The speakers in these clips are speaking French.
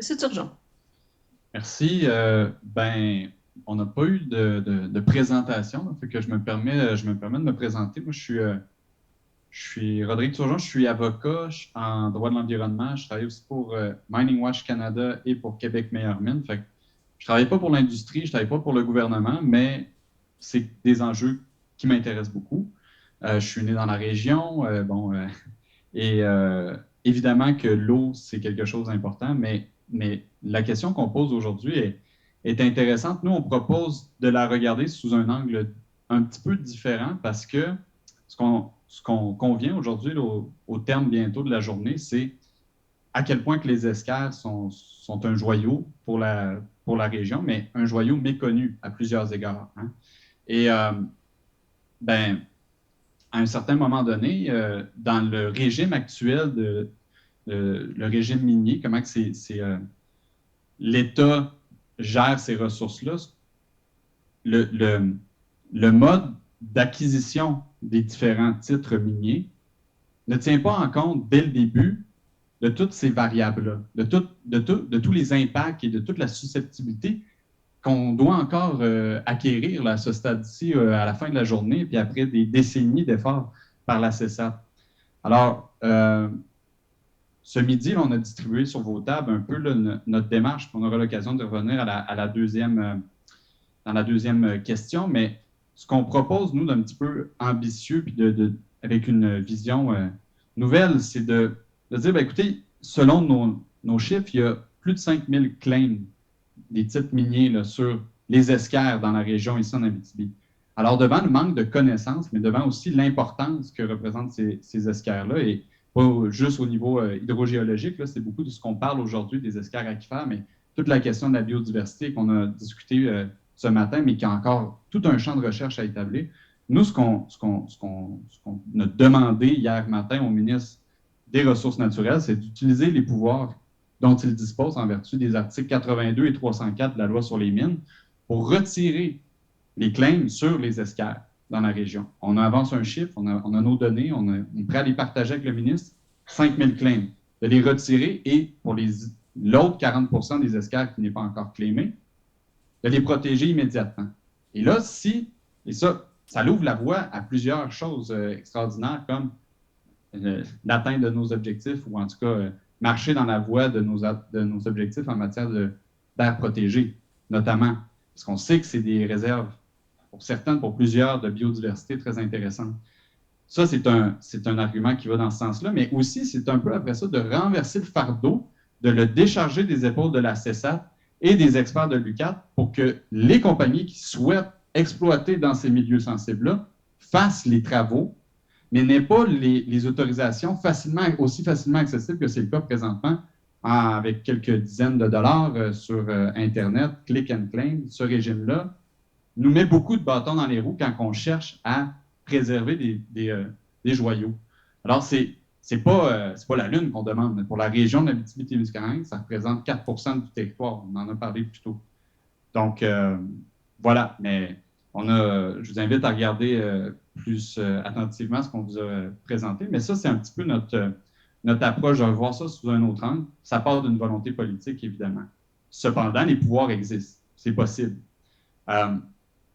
C'est urgent. Merci. On n'a pas eu de présentation, là, fait que je me permets de me présenter. Moi, je suis Rodrigue Turgeon, je suis avocat en droit de l'environnement. Je travaille aussi pour Mining Watch Canada et pour Québec Meilleure Mine. Fait que je travaille pas pour l'industrie, je travaille pas pour le gouvernement, mais c'est des enjeux qui m'intéressent beaucoup. Je suis né dans la région, et évidemment que l'eau, c'est quelque chose d'important, mais la question qu'on pose aujourd'hui est intéressante. Nous, on propose de la regarder sous un angle un petit peu différent parce que ce qu'on convient aujourd'hui, au terme bientôt de la journée, c'est à quel point que les escarres sont un joyau pour la région, mais un joyau méconnu à plusieurs égards, hein. Et ben, à un certain moment donné, dans le régime actuel le régime minier, comment que l'État gère ces ressources-là, le, le, le mode d'acquisition des différents titres miniers ne tient pas en compte dès le début de toutes ces variables-là, de tous les impacts et de toute la susceptibilité qu'on doit encore acquérir là, à ce stade-ci, à la fin de la journée, puis après des décennies d'efforts par la CESAP. Alors, ce midi, là, on a distribué sur vos tables un peu là, notre démarche, puis on aura l'occasion de revenir à la deuxième, dans la deuxième question, mais ce qu'on propose, nous, d'un petit peu ambitieux, puis avec une vision nouvelle, c'est de dire, ben, écoutez, selon nos chiffres, il y a plus de 5000 claims des titres miniers là, sur les escarres dans la région ici en Abitibi. Alors, devant le manque de connaissances, mais devant aussi l'importance que représentent ces escarres-là, et pas juste au niveau hydrogéologique, là, c'est beaucoup de ce qu'on parle aujourd'hui des escarres aquifères, mais toute la question de la biodiversité qu'on a discuté ce matin, mais qui a encore tout un champ de recherche à établir. Nous, ce qu'on a demandé hier matin au ministre des Ressources naturelles, c'est d'utiliser les pouvoirs dont il dispose en vertu des articles 82 et 304 de la loi sur les mines pour retirer les claims sur les escarres dans la région. On avance un chiffre, on a nos données, on est prêt à les partager avec le ministre, 5000 claims, de les retirer et pour l'autre 40 des escarres qui n'est pas encore claimé, de les protéger immédiatement. Et là, et ça ouvre la voie à plusieurs choses extraordinaires comme l'atteinte de nos objectifs ou en tout cas marcher dans la voie de nos objectifs en matière d'air protégé, notamment. Parce qu'on sait que c'est des réserves, pour certaines, pour plusieurs, de biodiversité très intéressantes. Ça, c'est un argument qui va dans ce sens-là, mais aussi, c'est un peu après ça de renverser le fardeau, de le décharger des épaules de la CESAP et des experts de l'UQAT pour que les compagnies qui souhaitent exploiter dans ces milieux sensibles-là fassent les travaux, mais n'aient pas les autorisations aussi facilement accessibles que c'est le cas présentement, avec quelques dizaines de dollars sur Internet, click and claim. Ce régime-là nous met beaucoup de bâtons dans les roues quand on cherche à préserver des joyaux. Alors, c'est pas la Lune qu'on demande, mais pour la région de l'Abitibi-Témiscamingue, ça représente 4 du territoire. On en a parlé plus tôt. Donc, voilà. Mais je vous invite à regarder plus attentivement ce qu'on vous a présenté. Mais ça, c'est un petit peu notre approche de voir ça sous un autre angle. Ça part d'une volonté politique, évidemment. Cependant, les pouvoirs existent. C'est possible.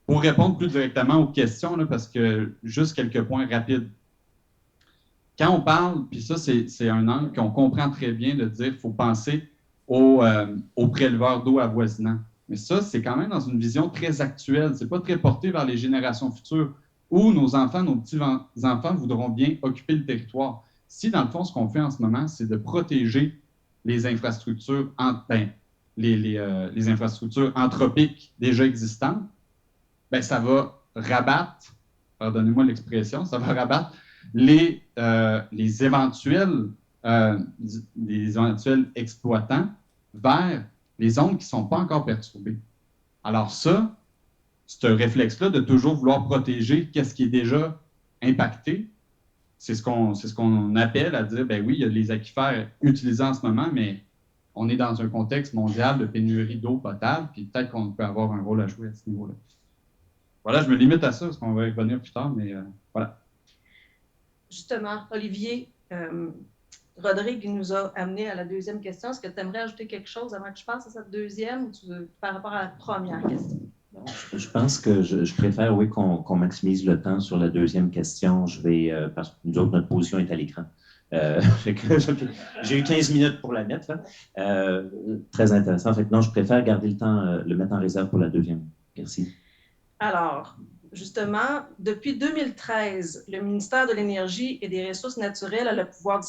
Pour répondre plus directement aux questions, là, parce que juste quelques points rapides. Quand on parle, puis ça, c'est un angle qu'on comprend très bien de dire qu'il faut penser aux préleveurs d'eau avoisinants. Mais ça, c'est quand même dans une vision très actuelle. Ce n'est pas très porté vers les générations futures où nos enfants, nos petits-enfants voudront bien occuper le territoire. Si, dans le fond, ce qu'on fait en ce moment, c'est de protéger les infrastructures, les infrastructures anthropiques déjà existantes, ben, ça va rabattre, pardonnez-moi l'expression, ça va rabattre les éventuels exploitants vers les zones qui ne sont pas encore perturbées. Alors ça, ce réflexe-là de toujours vouloir protéger qu'est-ce qui est déjà impacté, c'est ce qu'on appelle à dire, ben oui, il y a les aquifères utilisés en ce moment, mais on est dans un contexte mondial de pénurie d'eau potable, puis peut-être qu'on peut avoir un rôle à jouer à ce niveau-là. Voilà, je me limite à ça, parce qu'on va y revenir plus tard, mais voilà. Justement, Olivier, Rodrigue nous a amené à la deuxième question. Est-ce que tu aimerais ajouter quelque chose avant que je passe à cette deuxième ou par rapport à la première question? Je pense que je préfère, oui, qu'on maximise le temps sur la deuxième question. Parce que nous autres, notre position est à l'écran. J'ai eu 15 minutes pour la mettre. Là. Très intéressant. Fait que non, je préfère garder le temps, le mettre en réserve pour la deuxième. Merci. Alors, justement, depuis 2013, le ministère de l'Énergie et des Ressources naturelles a le pouvoir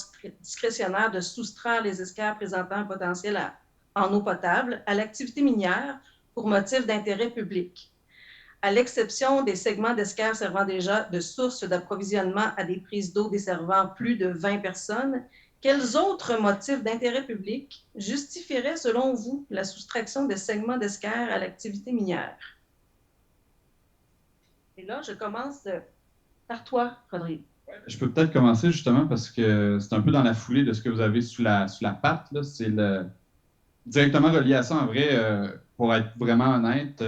discrétionnaire de soustraire les escars présentant un potentiel en eau potable à l'activité minière pour motif d'intérêt public. À l'exception des segments d'escars servant déjà de source d'approvisionnement à des prises d'eau desservant plus de 20 personnes, quels autres motifs d'intérêt public justifieraient, selon vous, la soustraction de segments d'escars à l'activité minière? Et là, je commence par toi, Rodrigue. Je peux peut-être commencer justement parce que c'est un peu dans la foulée de ce que vous avez sous la patte. C'est directement relié à ça. En vrai, pour être vraiment honnête,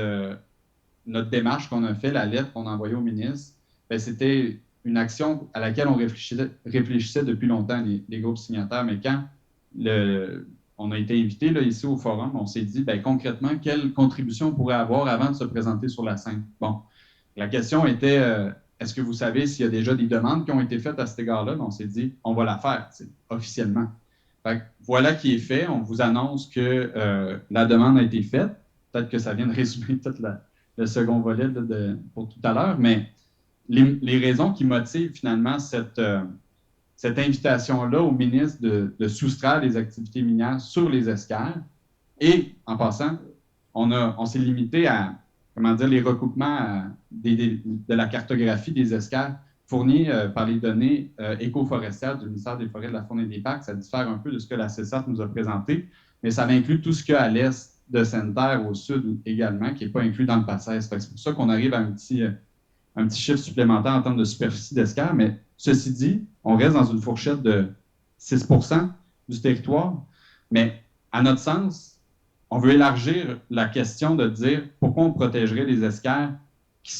notre démarche qu'on a fait, la lettre qu'on a envoyée au ministre, ben, c'était une action à laquelle on réfléchissait depuis longtemps, les groupes signataires. Mais quand on a été invité là, ici au forum, on s'est dit ben, concrètement quelle contribution on pourrait avoir avant de se présenter sur la scène. Bon, la question était est-ce que vous savez s'il y a déjà des demandes qui ont été faites à cet égard-là? On s'est dit on va la faire officiellement. Fait que, voilà qui est fait. On vous annonce que la demande a été faite. Peut-être que ça vient de résumer tout le second volet pour tout à l'heure, mais les raisons qui motivent finalement cette invitation-là au ministre de soustraire les activités minières sur les escars. Et en passant, on s'est limité à les recoupements de la cartographie des escars fournis par les données éco-forestières du ministère des Forêts, de la Faune et des Parcs. Ça diffère un peu de ce que la CESAT nous a présenté, mais ça inclut tout ce qu'il y a à l'est de Sainte-Terre, au sud également, qui n'est pas inclus dans le PACES. C'est pour ça qu'on arrive à un petit chiffre supplémentaire en termes de superficie d'escars, mais ceci dit, on reste dans une fourchette de 6 du territoire, mais à notre sens, on veut élargir la question de dire pourquoi on protégerait les escars qui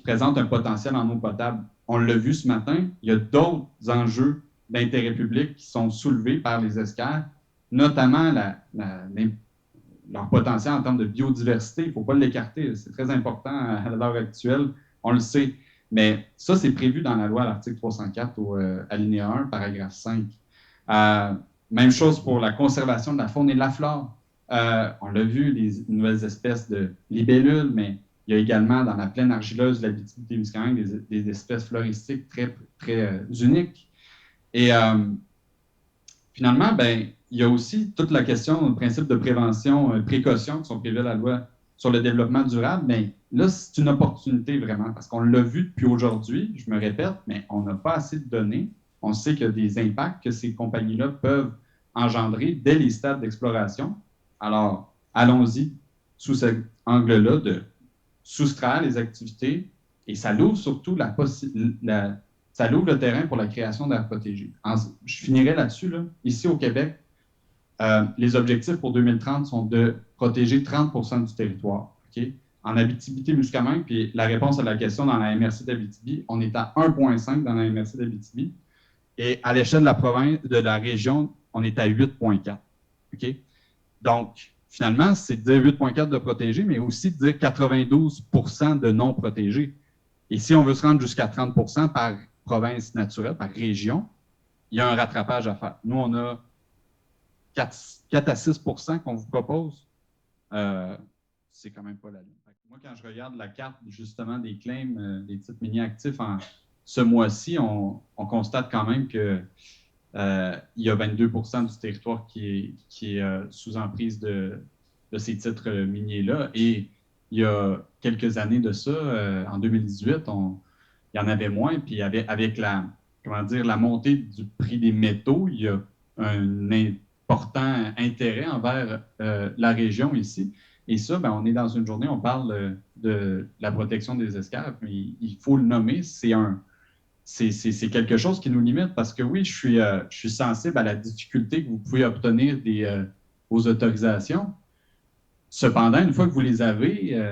présentent un potentiel en eau potable. On l'a vu ce matin, il y a d'autres enjeux d'intérêt public qui sont soulevés par les escars, notamment leur potentiel en termes de biodiversité. Il ne faut pas l'écarter, c'est très important à l'heure actuelle, on le sait. Mais ça, c'est prévu dans la loi à l'article 304 au alinéa 1, paragraphe 5. Même chose pour la conservation de la faune et de la flore. On l'a vu, les nouvelles espèces de libellules, mais il y a également dans la plaine argileuse de l'Abitibi-Témiscamingue des espèces floristiques très, très uniques. Et finalement, ben, il y a aussi toute la question du principe de prévention, précaution qui sont prévus à la loi sur le développement durable. Mais là, c'est une opportunité vraiment, parce qu'on l'a vu depuis aujourd'hui, je me répète, mais on n'a pas assez de données. On sait qu'il y a des impacts que ces compagnies-là peuvent engendrer dès les stades d'exploration. Alors, allons-y sous cet angle-là de soustraire les activités et ça l'ouvre surtout ça l'ouvre le terrain pour la création d'aires protégées. Je finirai là-dessus. Là. Ici au Québec, les objectifs pour 2030 sont de protéger 30 du territoire. Okay? En Abitibi-Témiscamingue, puis la réponse à la question dans la MRC d'Abitibi, on est à 1,5 dans la MRC d'Abitibi. Et à l'échelle de la province, de la région, on est à 8,4. Okay? Donc, finalement, c'est de dire 8,4 de protégés, mais aussi de dire 92 de non protégés. Et si on veut se rendre jusqu'à 30 par province naturelle, par région, il y a un rattrapage à faire. Nous, on a 4 à 6 qu'on vous propose. C'est quand même pas la ligne. Moi, quand je regarde la carte, justement, des claims des titres miniers actifs ce mois-ci, on constate quand même que il y a 22 du territoire qui est sous emprise de ces titres miniers-là. Et il y a quelques années de ça, en 2018, il y en avait moins. Puis avec la montée du prix des métaux, il y a un important intérêt envers la région ici. Et ça, ben, on est dans une journée, on parle de la protection des escars, mais il faut le nommer, c'est quelque chose qui nous limite parce que oui, je suis sensible à la difficulté que vous pouvez obtenir vos autorisations. Cependant, une fois que vous les avez,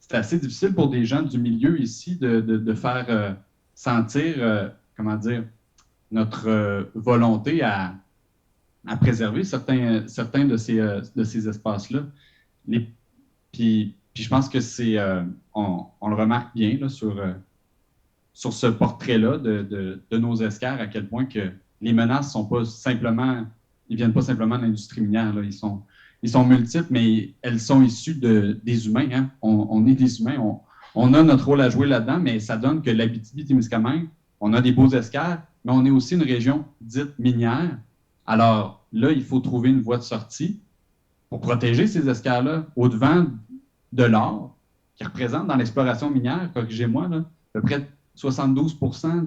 c'est assez difficile pour des gens du milieu ici de faire sentir, notre volonté à préserver certains de ces espaces-là. Puis je pense que on le remarque bien là, sur ce portrait-là de nos escars, à quel point que les menaces ils viennent pas simplement de l'industrie minière, là, ils sont multiples, mais elles sont issues des humains. Hein. On est des humains, on a notre rôle à jouer là-dedans, mais ça donne que l'Abitibi-Témiscamingue, on a des beaux escars, mais on est aussi une région dite minière. Alors là, il faut trouver une voie de sortie pour protéger ces escars-là au-devant de l'or, qui représente dans l'exploration minière, corrigez-moi, là, à peu près 72%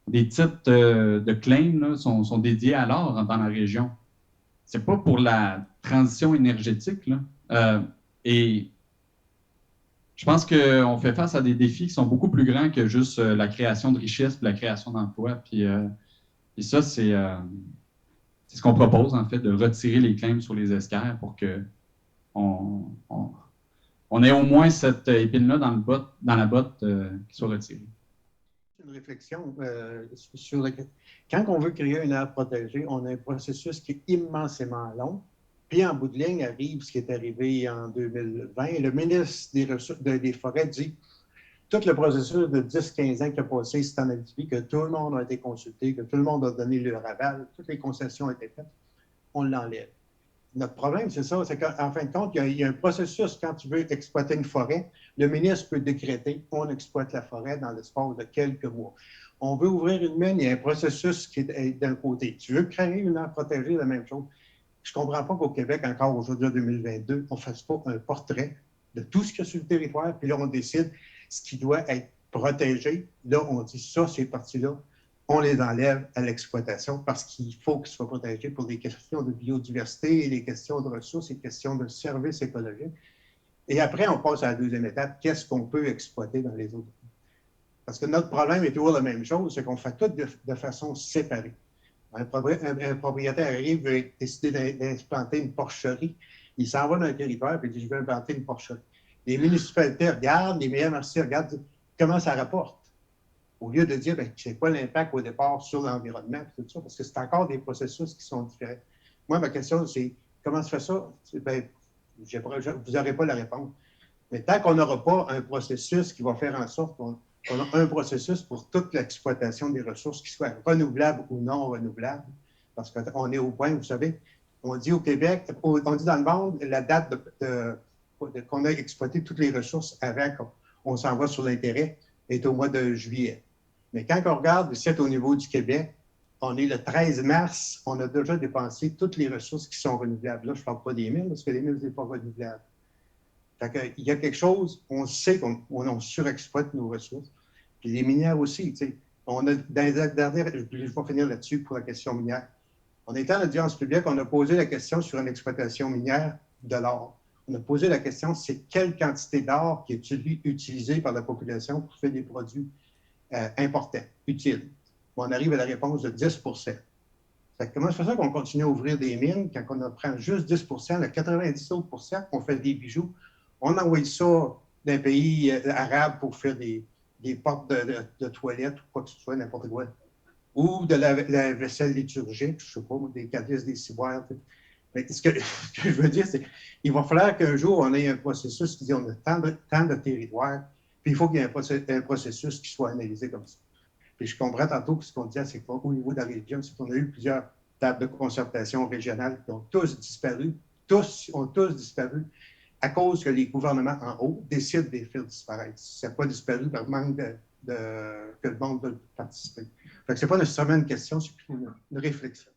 des titres de claim là, sont dédiés à l'or dans la région. C'est pas pour la transition énergétique. Là. Et je pense qu'on fait face à des défis qui sont beaucoup plus grands que juste la création de richesses et la création d'emplois. Puis ça, c'est ce qu'on propose, en fait, de retirer les claims sur les escars pour que on ait au moins cette épine-là dans la botte qui soit retirée. Une réflexion sur quand on veut créer une aire protégée, on a un processus qui est immensément long. Puis en bout de ligne arrive ce qui est arrivé en 2020. Le ministre des Forêts dit tout le processus de 10-15 ans qui a passé, c'est en Abitibi, que tout le monde a été consulté, que tout le monde a donné leur aval, toutes les concessions ont été faites, on l'enlève. Notre problème, c'est ça, c'est qu'en fin de compte, il y a un processus, quand tu veux exploiter une forêt, le ministre peut décréter on exploite la forêt dans l'espace de quelques mois. On veut ouvrir une mine, il y a un processus qui est d'un côté. Tu veux créer une aire protégée, la même chose. Je ne comprends pas qu'au Québec, encore aujourd'hui, en 2022, on ne fasse pas un portrait de tout ce qu'il y a sur le territoire, puis là, on décide ce qui doit être protégé. Là, on dit ça, ces parties-là, on les enlève à l'exploitation parce qu'il faut qu'ils soient protégés pour des questions de biodiversité, des questions de ressources, des questions de services écologiques. Et après, on passe à la deuxième étape, qu'est-ce qu'on peut exploiter dans les autres? Parce que notre problème est toujours la même chose, c'est qu'on fait tout de façon séparée. Un propriétaire arrive, veut décider d'implanter une porcherie, il s'en va dans un territoire et il dit « je veux implanter une porcherie ». Les municipalités regardent, les MRC regardent comment ça rapporte. Au lieu de dire c'est quoi l'impact au départ sur l'environnement, tout ça, parce que c'est encore des processus qui sont différents. Moi, ma question, c'est comment se fait ça? Vous n'aurez pas la réponse. Mais tant qu'on n'aura pas un processus qui va faire en sorte qu'on a un processus pour toute l'exploitation des ressources, qui soit renouvelable ou non renouvelable, parce qu'on est au point, vous savez, on dit au Québec, on dit dans le monde, la date qu'on a exploité toutes les ressources avant qu'on s'en va sur l'intérêt est au mois de juillet. Mais quand on regarde ici au niveau du Québec, on est le 13 mars, on a déjà dépensé toutes les ressources qui sont renouvelables. Là, je ne parle pas des mines, parce que les mines, ce n'est pas renouvelable. Il y a quelque chose, on sait qu'on surexploite nos ressources. Puis les minières aussi, tu sais. On a, dans les dernières, je vais finir là-dessus pour la question minière. On était en audience publique, on a posé la question sur une exploitation minière de l'or. On a posé la question, c'est quelle quantité d'or qui est utilisée par la population pour faire des produits importants, utiles. On arrive à la réponse de 10 Comment se fait ça qu'on continue à ouvrir des mines quand on en prend juste 10 le 90 autres on fait des bijoux, on envoie ça d'un pays arabe pour faire des portes de toilettes ou quoi que ce soit, n'importe quoi. Ou de la vaisselle liturgique, je ne sais pas, des calices, des ciboires. Mais ce que je veux dire, c'est qu'il va falloir qu'un jour, on ait un processus qui dit on a tant de territoires, puis il faut qu'il y ait un processus qui soit analysé comme ça. Puis je comprends tantôt que ce qu'on disait, c'est qu'au niveau de la région, c'est qu'on a eu plusieurs tables de concertation régionales qui ont tous disparu, ont tous disparu à cause que les gouvernements en haut décident de les faire disparaître. Ça n'a pas disparu par manque que le monde veut participer. Fait que ce n'est pas nécessairement une question, c'est plutôt une réflexion.